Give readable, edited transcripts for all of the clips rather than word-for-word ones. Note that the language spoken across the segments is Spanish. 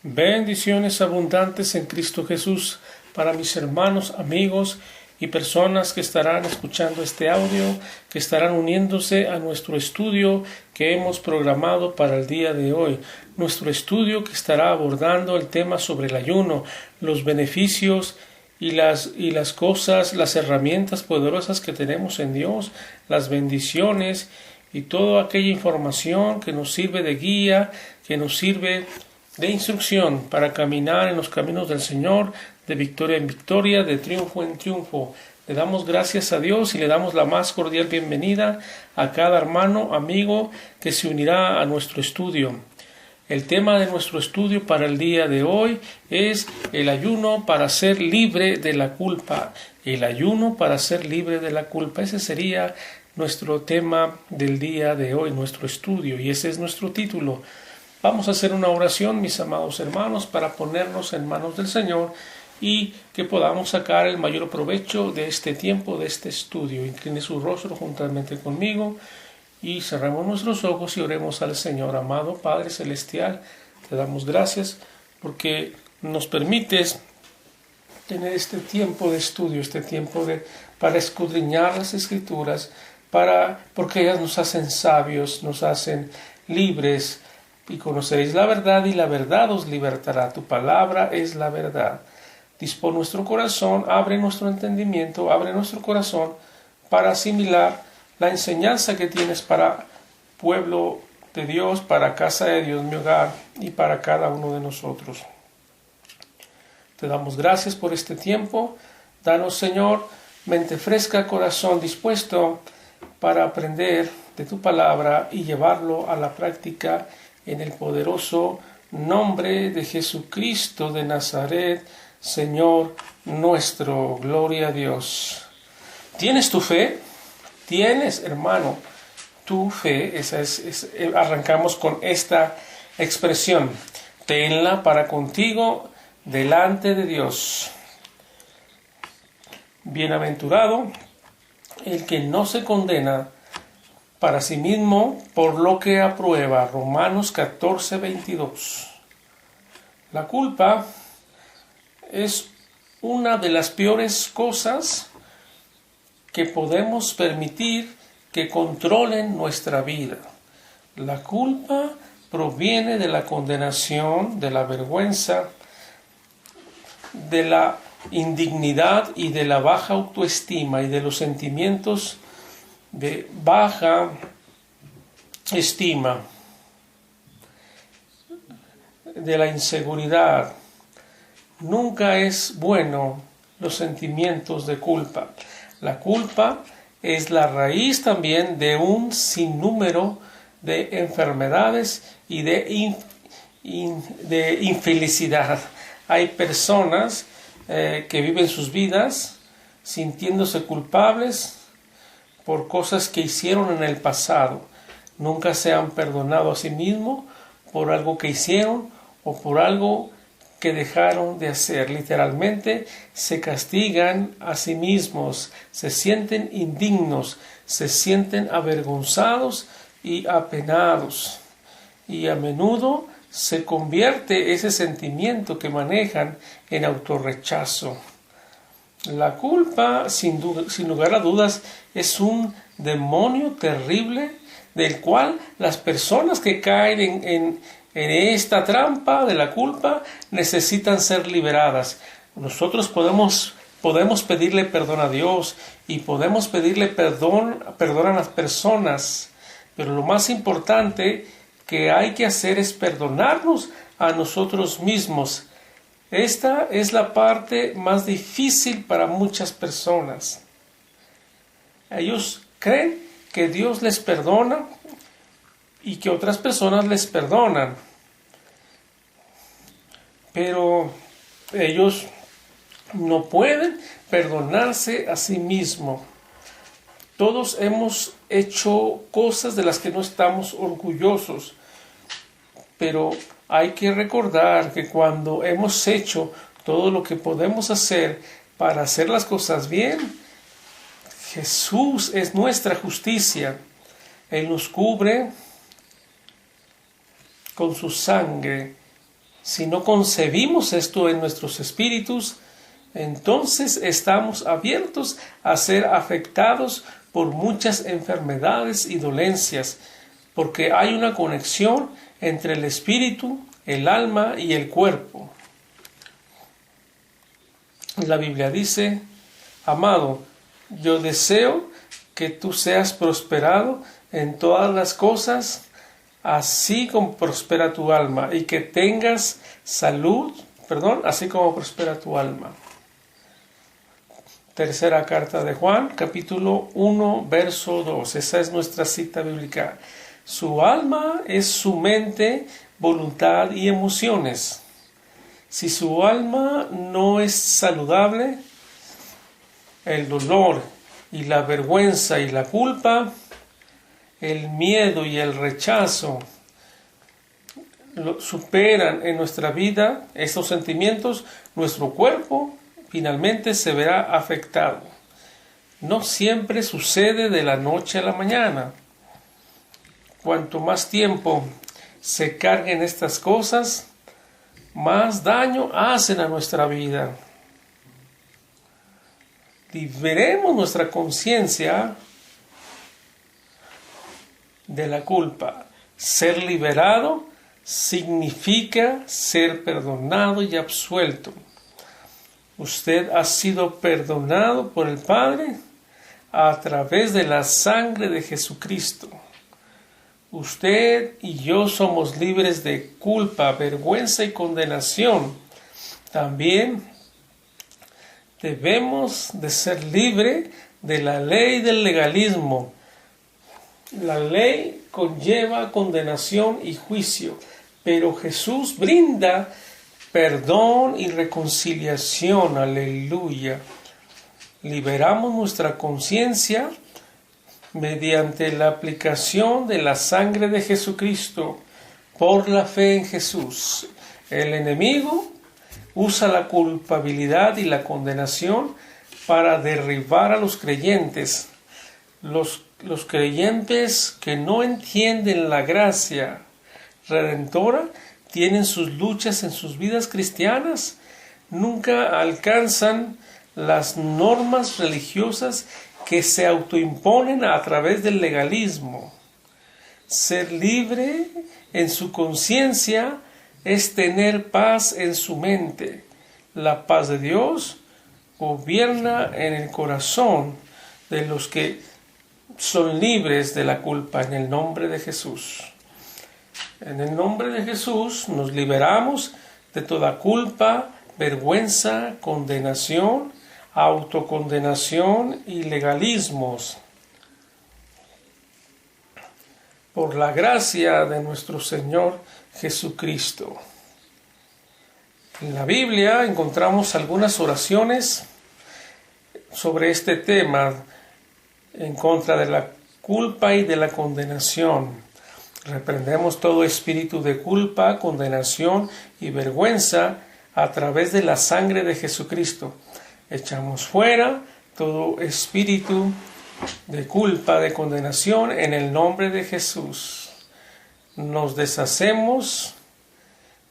Bendiciones abundantes en Cristo Jesús para mis hermanos, amigos y personas que estarán escuchando este audio, que estarán uniéndose a nuestro estudio que hemos programado para el día de hoy. Nuestro estudio que estará abordando el tema sobre el ayuno, los beneficios y las cosas, las herramientas poderosas que tenemos en Dios, las bendiciones y toda aquella información que nos sirve de guía, que nos sirve de instrucción para caminar en los caminos del Señor, de victoria en victoria, de triunfo en triunfo. Le damos gracias a Dios y le damos la más cordial bienvenida a cada hermano, amigo que se unirá a nuestro estudio. El tema de nuestro estudio para el día de hoy es el ayuno para ser libre de la culpa. El ayuno para ser libre de la culpa. Ese sería nuestro tema del día de hoy, nuestro estudio, y ese es nuestro título. Vamos a hacer una oración, mis amados hermanos, para ponernos en manos del Señor y que podamos sacar el mayor provecho de este tiempo, de este estudio. Incline su rostro juntamente conmigo y cerremos nuestros ojos y oremos al Señor. Amado Padre Celestial, te damos gracias porque nos permites tener este tiempo de estudio, este tiempo para escudriñar las Escrituras, porque ellas nos hacen sabios, nos hacen libres, y conoceréis la verdad, y la verdad os libertará. Tu palabra es la verdad. Dispón nuestro corazón, abre nuestro entendimiento, abre nuestro corazón para asimilar la enseñanza que tienes para pueblo de Dios, para casa de Dios, mi hogar, y para cada uno de nosotros. Te damos gracias por este tiempo. Danos, Señor, mente fresca, corazón dispuesto para aprender de tu palabra y llevarlo a la práctica en el poderoso nombre de Jesucristo de Nazaret, Señor nuestro. Gloria a Dios. ¿Tienes tu fe? ¿Tienes, hermano, tu fe? Arrancamos con esta expresión. Tenla para contigo delante de Dios. Bienaventurado el que no se condena para sí mismo por lo que aprueba. Romanos 14:22. La culpa es una de las peores cosas que podemos permitir que controlen nuestra vida. La culpa proviene de la condenación, de la vergüenza, de la indignidad y de la baja autoestima y de los sentimientos de baja estima, de la inseguridad. Nunca es bueno los sentimientos de culpa. La culpa es la raíz también de un sinnúmero de enfermedades y de infelicidad. Hay personas que viven sus vidas sintiéndose culpables por cosas que hicieron en el pasado. Nunca se han perdonado a sí mismos por algo que hicieron o por algo que dejaron de hacer. Literalmente se castigan a sí mismos, se sienten indignos, se sienten avergonzados y apenados. Y a menudo se convierte ese sentimiento que manejan en autorrechazo. La culpa, sin lugar a dudas, es un demonio terrible del cual las personas que caen en esta trampa de la culpa necesitan ser liberadas. Nosotros podemos pedirle perdón a Dios y podemos pedirle perdón a las personas, pero lo más importante que hay que hacer es perdonarnos a nosotros mismos. Esta es la parte más difícil para muchas personas. Ellos creen que Dios les perdona y que otras personas les perdonan. Pero ellos no pueden perdonarse a sí mismos. Todos hemos hecho cosas de las que no estamos orgullosos. Pero hay que recordar que cuando hemos hecho todo lo que podemos hacer para hacer las cosas bien, Jesús es nuestra justicia. Él nos cubre con su sangre Si no concebimos esto en nuestros espíritus, entonces estamos abiertos a ser afectados por muchas enfermedades y dolencias, porque hay una conexión entre el espíritu, el alma y el cuerpo. La Biblia dice: amado, yo deseo que tú seas prosperado en todas las cosas, así como prospera tu alma, y que tengas salud, así como prospera tu alma. Tercera carta de Juan, capítulo 1, verso 2. Esa es nuestra cita bíblica. Su alma es su mente, voluntad y emociones. Si su alma no es saludable, el dolor y la vergüenza y la culpa, el miedo y el rechazo superan en nuestra vida estos sentimientos, nuestro cuerpo finalmente se verá afectado. No siempre sucede de la noche a la mañana. Cuanto más tiempo se carguen estas cosas, más daño hacen a nuestra vida. Liberemos nuestra conciencia de la culpa. Ser liberado significa ser perdonado y absuelto. Usted ha sido perdonado por el Padre a través de la sangre de Jesucristo. Usted y yo somos libres de culpa, vergüenza y condenación. También debemos de ser libres de la ley del legalismo. La ley conlleva condenación y juicio, pero Jesús brinda perdón y reconciliación. Aleluya. Liberamos nuestra conciencia mediante la aplicación de la sangre de Jesucristo por la fe en Jesús. El enemigo usa la culpabilidad y la condenación para derribar a los creyentes. Los creyentes que no entienden la gracia redentora tienen sus luchas en sus vidas cristianas, nunca alcanzan las normas religiosas que se autoimponen a través del legalismo. Ser libre en su conciencia es tener paz en su mente. La paz de Dios gobierna en el corazón de los que son libres de la culpa, en el nombre de Jesús. En el nombre de Jesús nos liberamos de toda culpa, vergüenza, condenación, autocondenación y legalismos. Por la gracia de nuestro Señor Jesucristo. En la Biblia encontramos algunas oraciones sobre este tema en contra de la culpa y de la condenación. Reprendemos todo espíritu de culpa, condenación y vergüenza a través de la sangre de Jesucristo. Echamos fuera todo espíritu de culpa, de condenación en el nombre de Jesús. Nos deshacemos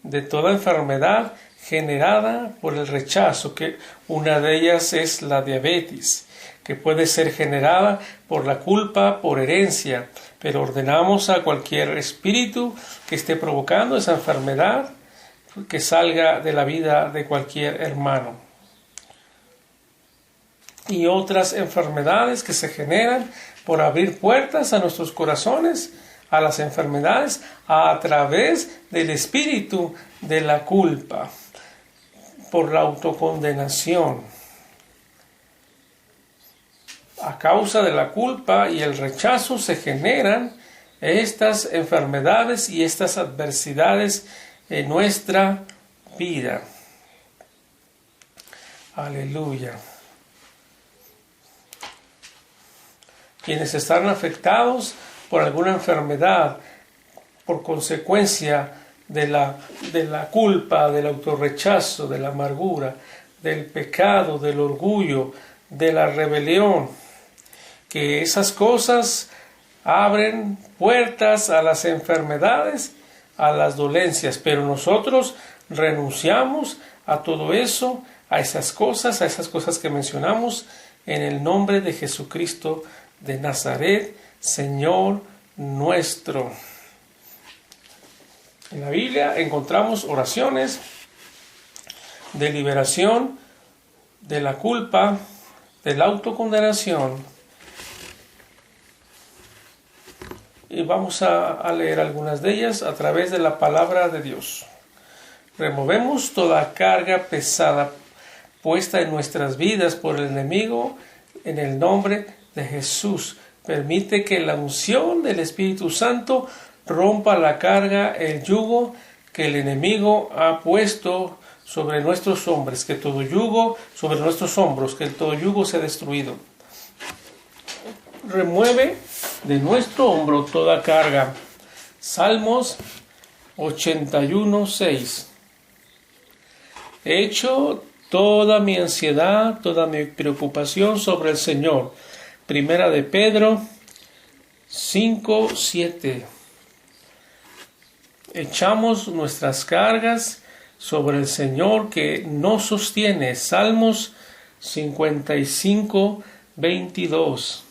de toda enfermedad generada por el rechazo, que una de ellas es la diabetes, que puede ser generada por la culpa, por herencia, pero ordenamos a cualquier espíritu que esté provocando esa enfermedad que salga de la vida de cualquier hermano. Y otras enfermedades que se generan por abrir puertas a nuestros corazones, a las enfermedades, a través del espíritu de la culpa, por la autocondenación. A causa de la culpa y el rechazo se generan estas enfermedades y estas adversidades en nuestra vida. Aleluya. Quienes están afectados por alguna enfermedad, por consecuencia de la culpa, del autorrechazo, de la amargura, del pecado, del orgullo, de la rebelión, que esas cosas abren puertas a las enfermedades, a las dolencias, pero nosotros renunciamos a todo eso, a esas cosas que mencionamos, en el nombre de Jesucristo de Nazaret, Señor nuestro. En la Biblia encontramos oraciones de liberación de la culpa, de la autocondenación. Y vamos a leer algunas de ellas a través de la palabra de Dios. Removemos toda carga pesada puesta en nuestras vidas por el enemigo en el nombre de Jesús. Permite que la unción del Espíritu Santo rompa la carga, el yugo que el enemigo ha puesto sobre nuestros hombros, que todo yugo sobre nuestros hombros, que todo yugo sea destruido. Remueve de nuestro hombro toda carga. Salmos 81:6. He hecho toda mi ansiedad, toda mi preocupación sobre el Señor. Primera de Pedro 5:7. Echamos nuestras cargas sobre el Señor que nos sostiene. Salmos 55:22.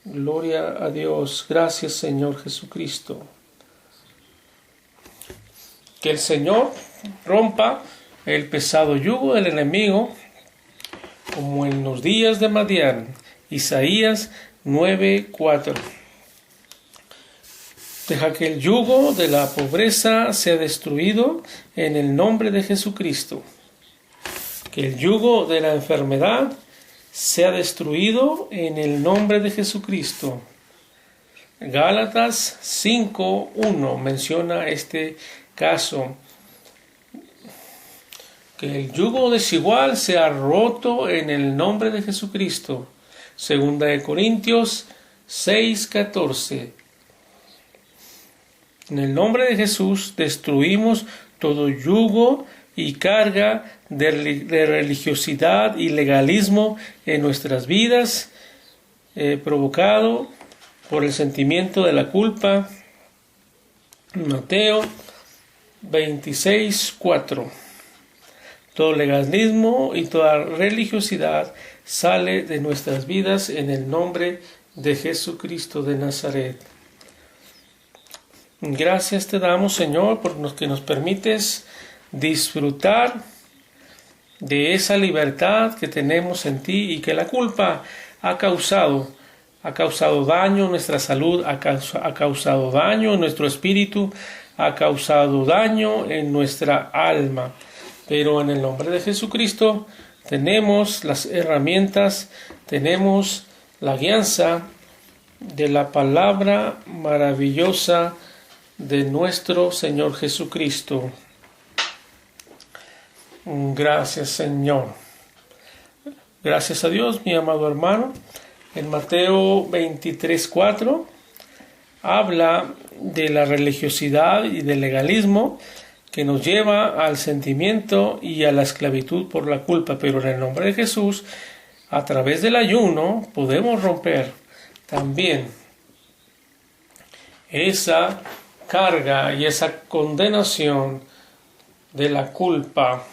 Gloria a Dios. Gracias, Señor Jesucristo. Que el Señor rompa el pesado yugo del enemigo, como en los días de Madián. Isaías 9:4. Deja que el yugo de la pobreza sea destruido en el nombre de Jesucristo. Que el yugo de la enfermedad sea destruido en el nombre de Jesucristo. Gálatas 5:1 menciona este caso. Que el yugo desigual sea roto en el nombre de Jesucristo. Segunda de Corintios 6:14. En el nombre de Jesús destruimos todo yugo y carga de religiosidad y legalismo en nuestras vidas, provocado por el sentimiento de la culpa. Mateo 26:4. Todo legalismo y toda religiosidad sale de nuestras vidas en el nombre de Jesucristo de Nazaret. Gracias te damos, Señor, por lo que nos permites disfrutar de esa libertad que tenemos en ti y que la culpa ha causado daño en nuestra salud, ha causado daño en nuestro espíritu, ha causado daño en nuestra alma. Pero en el nombre de Jesucristo tenemos las herramientas, tenemos la guianza de la palabra maravillosa de nuestro Señor Jesucristo. Gracias, Señor. Gracias a Dios, mi amado hermano. En Mateo 23:4 habla de la religiosidad y del legalismo que nos lleva al sentimiento y a la esclavitud por la culpa, pero en el nombre de Jesús, a través del ayuno, podemos romper también esa carga y esa condenación de la culpa.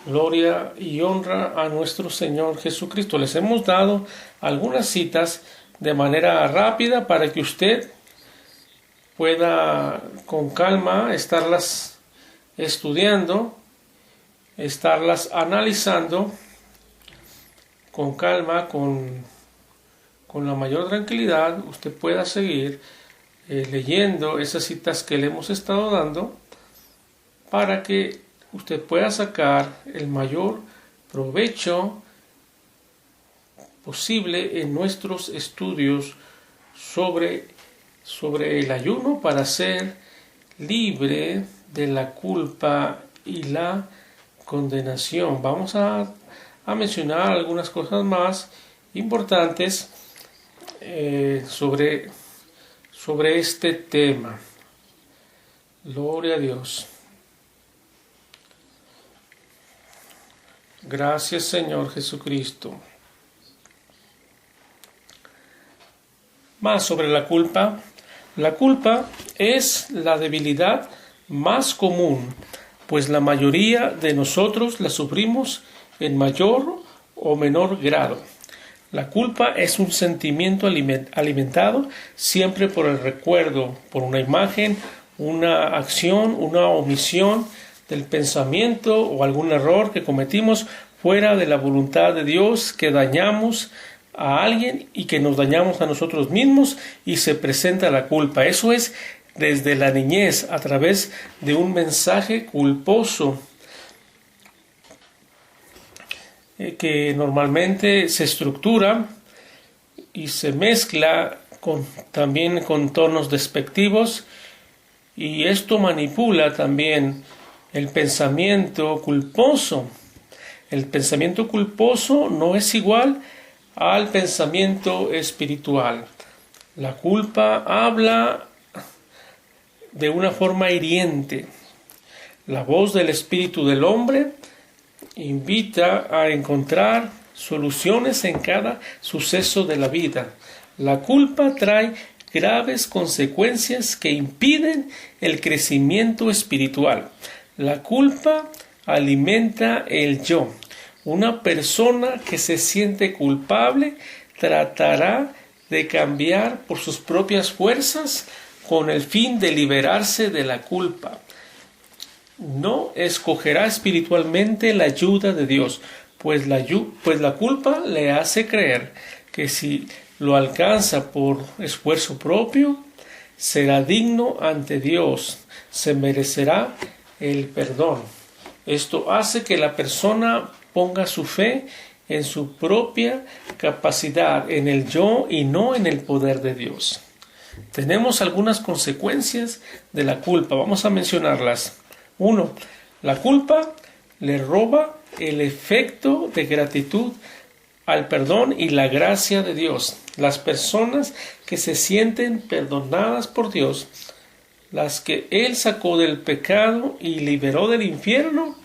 Gloria y honra a nuestro Señor Jesucristo. Les hemos dado algunas citas de manera rápida para que usted pueda con calma estarlas estudiando, estarlas analizando con calma, con la mayor tranquilidad. Usted pueda seguir leyendo esas citas que le hemos estado dando para que usted pueda sacar el mayor provecho posible en nuestros estudios sobre el ayuno para ser libre de la culpa y la condenación. Vamos a mencionar algunas cosas más importantes sobre este tema. Gloria a Dios. Gracias, Señor Jesucristo. Más sobre la culpa. La culpa es la debilidad más común, pues la mayoría de nosotros la sufrimos en mayor o menor grado. La culpa es un sentimiento alimentado siempre por el recuerdo, por una imagen, una acción, una omisión del pensamiento o algún error que cometimos fuera de la voluntad de Dios, que dañamos a alguien y que nos dañamos a nosotros mismos y se presenta la culpa. Eso es desde la niñez, a través de un mensaje culposo que normalmente se estructura y se mezcla también con tonos despectivos, y esto manipula también el pensamiento culposo. El pensamiento culposo no es igual al pensamiento espiritual. La culpa habla de una forma hiriente. La voz del espíritu del hombre invita a encontrar soluciones en cada suceso de la vida. La culpa trae graves consecuencias que impiden el crecimiento espiritual. La culpa alimenta el yo. Una persona que se siente culpable tratará de cambiar por sus propias fuerzas con el fin de liberarse de la culpa. No escogerá espiritualmente la ayuda de Dios, pues la culpa le hace creer que si lo alcanza por esfuerzo propio, será digno ante Dios, se merecerá el perdón. Esto hace que la persona ponga su fe en su propia capacidad, en el yo y no en el poder de Dios. Tenemos algunas consecuencias de la culpa, vamos a mencionarlas. 1. La culpa le roba el efecto de gratitud al perdón y la gracia de Dios. Las personas que se sienten perdonadas por Dios, las que Él sacó del pecado y liberó del infierno,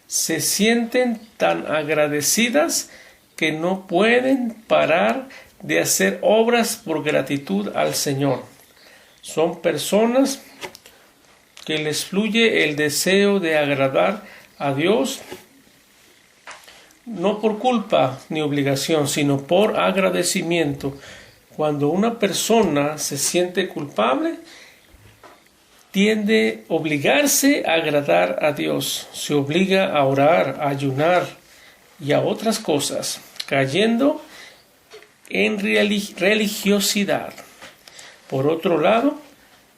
se sienten tan agradecidas que no pueden parar de hacer obras por gratitud al Señor. Son personas que les fluye el deseo de agradar a Dios, no por culpa ni obligación, sino por agradecimiento. Cuando una persona se siente culpable, tiende a obligarse a agradar a Dios, se obliga a orar, a ayunar y a otras cosas, cayendo en religiosidad. Por otro lado,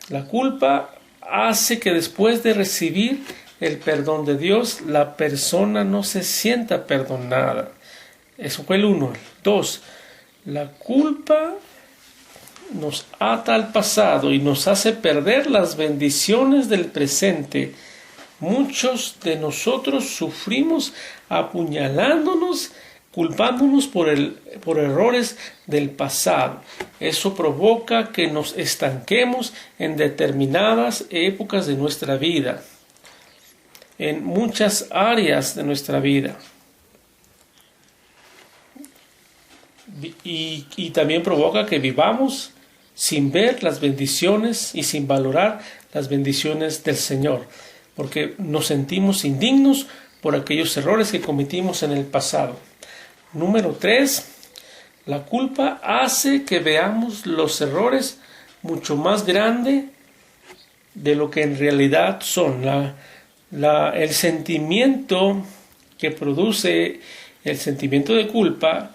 la culpa hace que después de recibir el perdón de Dios, la persona no se sienta perdonada. Eso fue el 1. 2. La culpa nos ata al pasado y nos hace perder las bendiciones del presente. Muchos de nosotros sufrimos apuñalándonos, culpándonos por errores del pasado. Eso provoca que nos estanquemos en determinadas épocas de nuestra vida, en muchas áreas de nuestra vida. Y también provoca que vivamos sin ver las bendiciones y sin valorar las bendiciones del Señor, porque nos sentimos indignos por aquellos errores que cometimos en el pasado. Número 3. La culpa hace que veamos los errores mucho más grandes de lo que en realidad son. El sentimiento que produce el sentimiento de culpa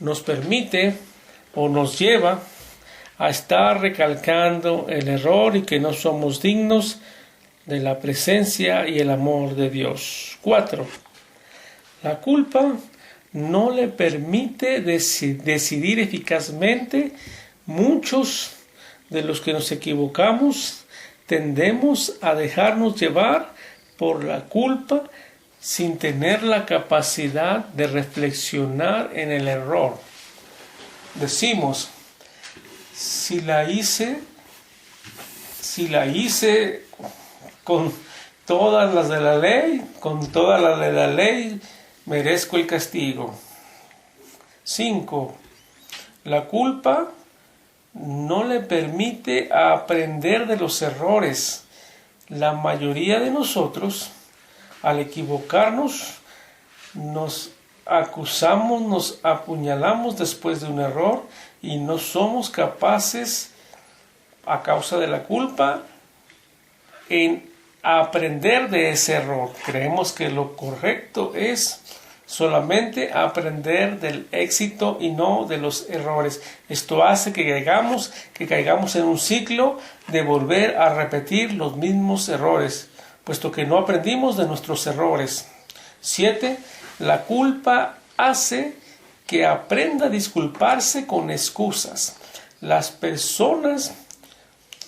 nos permite o nos lleva a estar recalcando el error y que no somos dignos de la presencia y el amor de Dios. 4. La culpa no le permite decidir eficazmente. Muchos de los que nos equivocamos tendemos a dejarnos llevar por la culpa sin tener la capacidad de reflexionar en el error. Decimos, si la hice con todas las de la ley, con todas las de la ley, merezco el castigo. 5. La culpa no le permite aprender de los errores. La mayoría de nosotros, al equivocarnos, nos acusamos, nos apuñalamos después de un error y no somos capaces, a causa de la culpa, en aprender de ese error. Creemos que lo correcto es solamente aprender del éxito y no de los errores. Esto hace que caigamos en un ciclo de volver a repetir los mismos errores, puesto que no aprendimos de nuestros errores. 7. La culpa hace que aprenda a disculparse con excusas. Las personas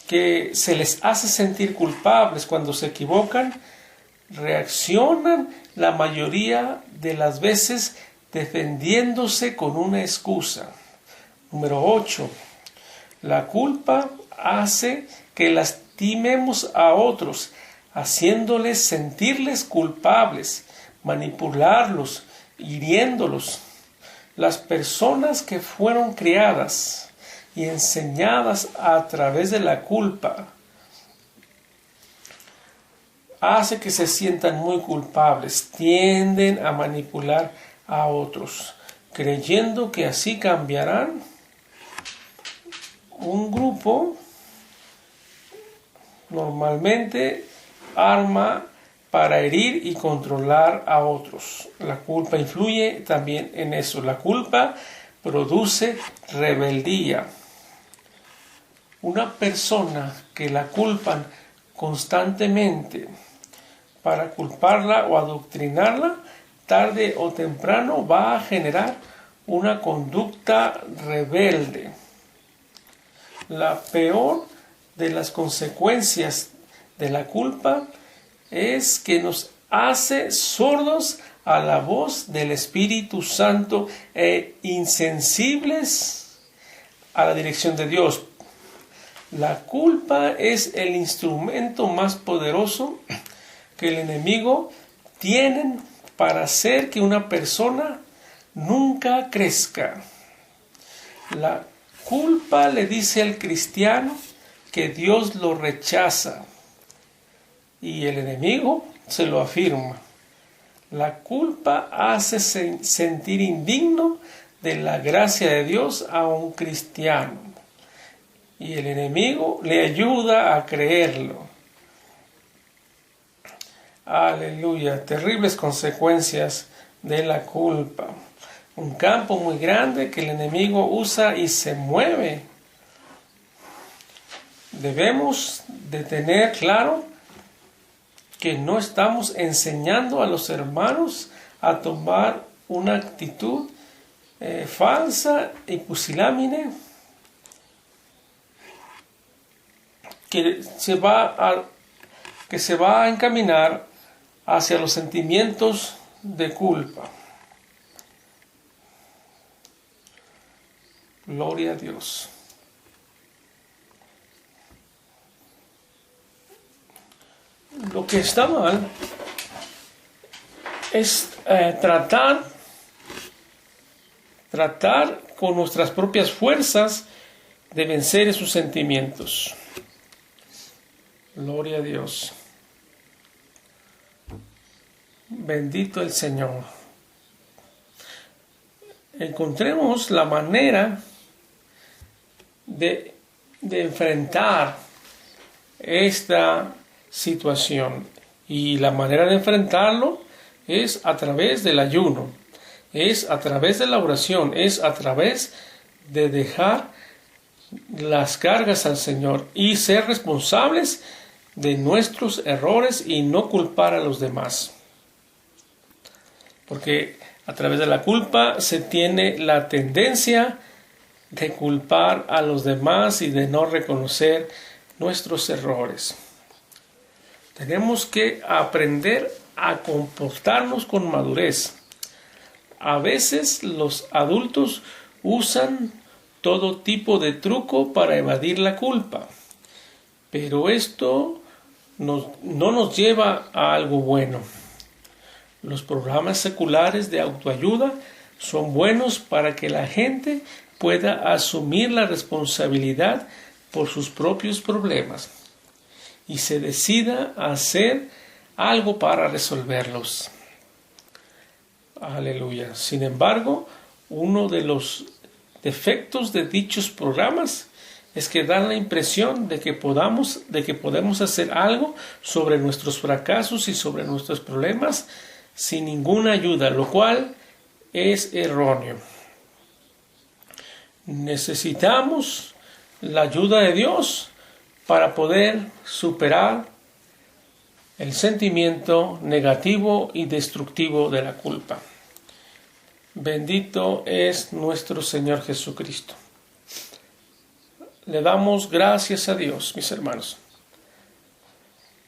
que se les hace sentir culpables cuando se equivocan, reaccionan la mayoría de las veces defendiéndose con una excusa. Número 8. La culpa hace que lastimemos a otros, haciéndoles sentirles culpables, manipularlos, hiriéndolos. Las personas que fueron criadas y enseñadas a través de la culpa hace que se sientan muy culpables, tienden a manipular a otros, creyendo que así cambiarán. Un grupo normalmente arma para herir y controlar a otros. La culpa influye también en eso. La culpa produce rebeldía. Una persona que la culpan constantemente para culparla o adoctrinarla, tarde o temprano va a generar una conducta rebelde. La peor de las consecuencias de la culpa es que nos hace sordos a la voz del Espíritu Santo e insensibles a la dirección de Dios. La culpa es el instrumento más poderoso que el enemigo tiene para hacer que una persona nunca crezca. La culpa le dice al cristiano que Dios lo rechaza y el enemigo se lo afirma. La culpa hace sentir indigno de la gracia de Dios a un cristiano y el enemigo le ayuda a creerlo. Aleluya, terribles consecuencias de la culpa. Un campo muy grande que el enemigo usa y se mueve. Debemos de tener claro que no estamos enseñando a los hermanos a tomar una actitud falsa y pusilánime que se va a encaminar hacia los sentimientos de culpa. Gloria a Dios. Lo que está mal es tratar con nuestras propias fuerzas de vencer esos sentimientos. Gloria a Dios. Bendito el Señor. Encontremos la manera de enfrentar esta situación. Y la manera de enfrentarlo es a través del ayuno, es a través de la oración, es a través de dejar las cargas al Señor y ser responsables de nuestros errores y no culpar a los demás. Porque a través de la culpa se tiene la tendencia de culpar a los demás y de no reconocer nuestros errores. Tenemos que aprender a comportarnos con madurez. A veces los adultos usan todo tipo de truco para evadir la culpa, pero esto no nos lleva a algo bueno. Los programas seculares de autoayuda son buenos para que la gente pueda asumir la responsabilidad por sus propios problemas y se decida a hacer algo para resolverlos. Aleluya. Sin embargo, uno de los defectos de dichos programas es que dan la impresión de que podemos hacer algo sobre nuestros fracasos y sobre nuestros problemas sin ninguna ayuda, lo cual es erróneo. Necesitamos la ayuda de Dios para poder superar el sentimiento negativo y destructivo de la culpa. Bendito es nuestro Señor Jesucristo. Le damos gracias a Dios, mis hermanos.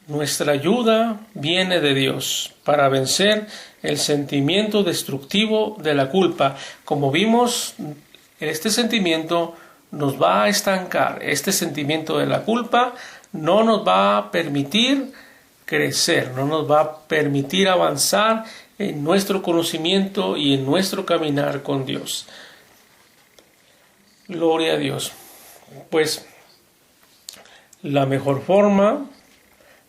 Nuestra ayuda viene de Dios para vencer el sentimiento destructivo de la culpa. Como vimos, este sentimiento nos va a estancar. Este sentimiento de la culpa no nos va a permitir crecer, no nos va a permitir avanzar en nuestro conocimiento y en nuestro caminar con Dios. Gloria a Dios. Pues la mejor forma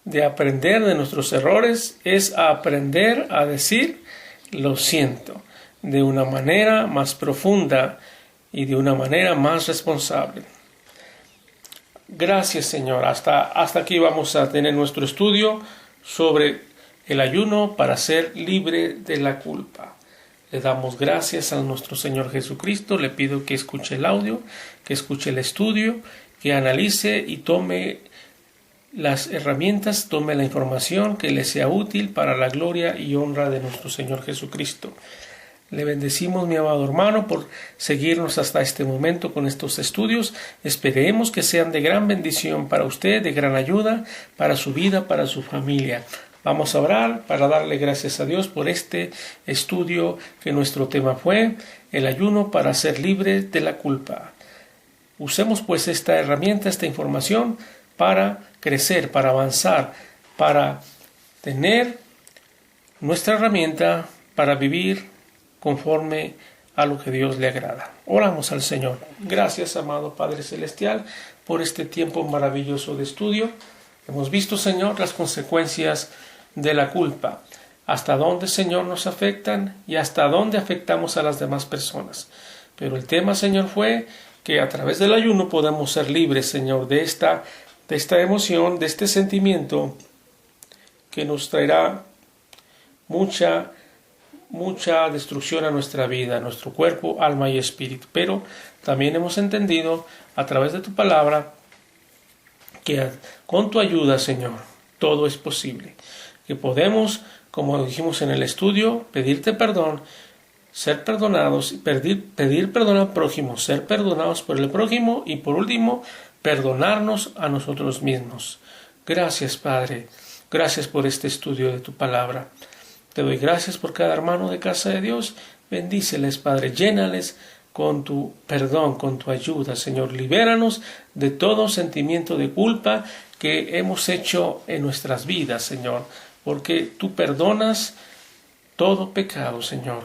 de aprender de nuestros errores es aprender a decir lo siento de una manera más profunda y de una manera más responsable. Gracias, Señor. Hasta aquí vamos a tener nuestro estudio sobre el ayuno para ser libre de la culpa. Le damos gracias a nuestro Señor Jesucristo. Le pido que escuche el audio, que escuche el estudio, que analice y tome las herramientas, tome la información que le sea útil para la gloria y honra de nuestro Señor Jesucristo. Le bendecimos, mi amado hermano, por seguirnos hasta este momento con estos estudios. Esperemos que sean de gran bendición para usted, de gran ayuda para su vida, para su familia. Vamos a orar para darle gracias a Dios por este estudio, que nuestro tema fue el ayuno para ser libre de la culpa. Usemos pues esta herramienta, esta información para crecer, para avanzar, para tener nuestra herramienta para vivir conforme a lo que Dios le agrada. Oramos al Señor. Gracias, amado Padre Celestial, por este tiempo maravilloso de estudio. Hemos visto, Señor, las consecuencias de la culpa, hasta dónde, Señor, nos afectan y hasta dónde afectamos a las demás personas. Pero el tema, Señor, fue que a través del ayuno podemos ser libres, Señor, de esta emoción, de este sentimiento que nos traerá mucha destrucción a nuestra vida, a nuestro cuerpo, alma y espíritu. Pero también hemos entendido a través de tu palabra que con tu ayuda, Señor, todo es posible. Que podemos, como dijimos en el estudio, pedirte perdón, ser perdonados, pedir perdón al prójimo, ser perdonados por el prójimo y por último, perdonarnos a nosotros mismos. Gracias, Padre. Gracias por este estudio de tu palabra. Te doy gracias por cada hermano de casa de Dios. Bendíceles, Padre. Llénales con tu perdón, con tu ayuda, Señor. Libéranos de todo sentimiento de culpa que hemos hecho en nuestras vidas, Señor. Porque tú perdonas todo pecado, Señor.